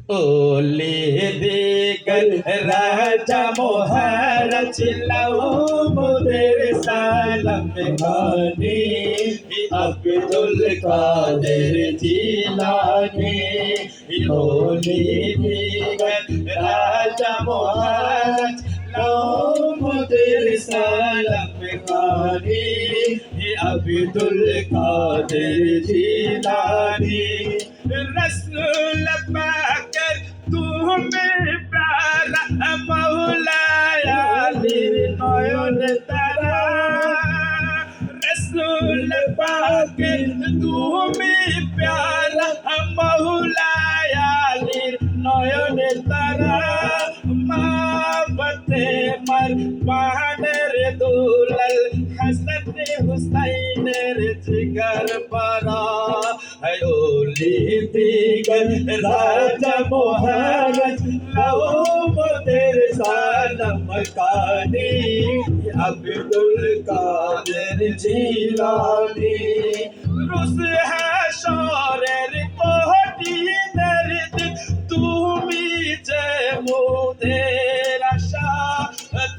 ओले देकर राजा मोहरच लाओ मुदेर सालम खाने अब्दुल कादिर जिलानी ओले देकर राजा मोहरच लाओ मुदेर सालम खाने अब्दुल कादिर जिलानी रसूल पाकर तुम्हें प्यारा मौलाया नयन तारा रसूल पाकर तुम्हें प्यारा मौलाया नयन तारा मावते मर पाहर दुलल हसन हुसैन जिगर परा ओली दिगर राजा मोहरच लाओ मुदेर सालम खाने अब्दुल कादिर जिलानी रुस है शौरेर कोटी नर्द তুমি যে মোদের আশা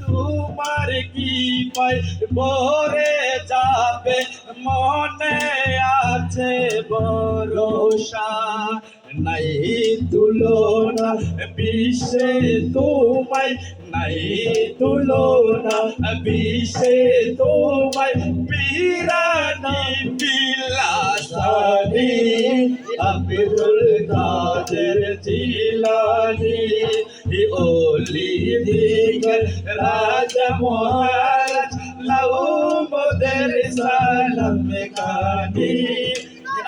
তোমার কি পাই বরে যাবে মনে আছে ভরসা নাই তুলনা বিশ্বে তোমায় নাই তুলনা বিশ্বে তোমায় পিরানি বিলাসানি আব্দুল কাদের জিলানি ওলি দিগর রাজা মোহরচ লাও মুদের সালম খানি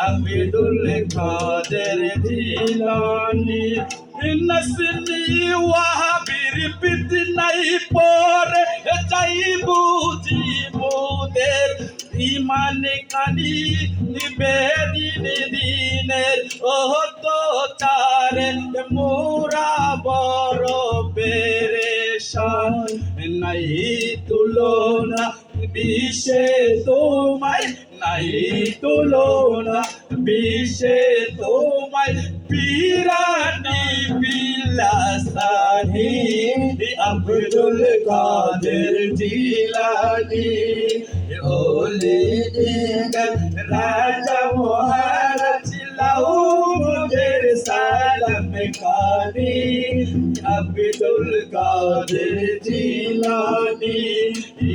अब्दुल कादिर जिलानी नसनी वहाबिर पित नहीं पर जाई बुझी मुदेर ইমান কানি বেদিন দিনের ও তো চারে মোরা বড় পেরেশান নাই তুলনা বিশ্বে তোমায় নাই তুলনা বিশ্বে তোমায় পিরানি বিলাসানি আব্দুল কাদের জিলানি ওলে দিগর রাজা মোহরচ লাও মুদের সালম খানে আব্দুল কাদের জিলানি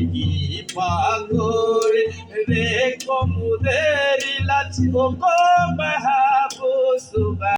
কি পাগল রে কমুদের লাচিও কো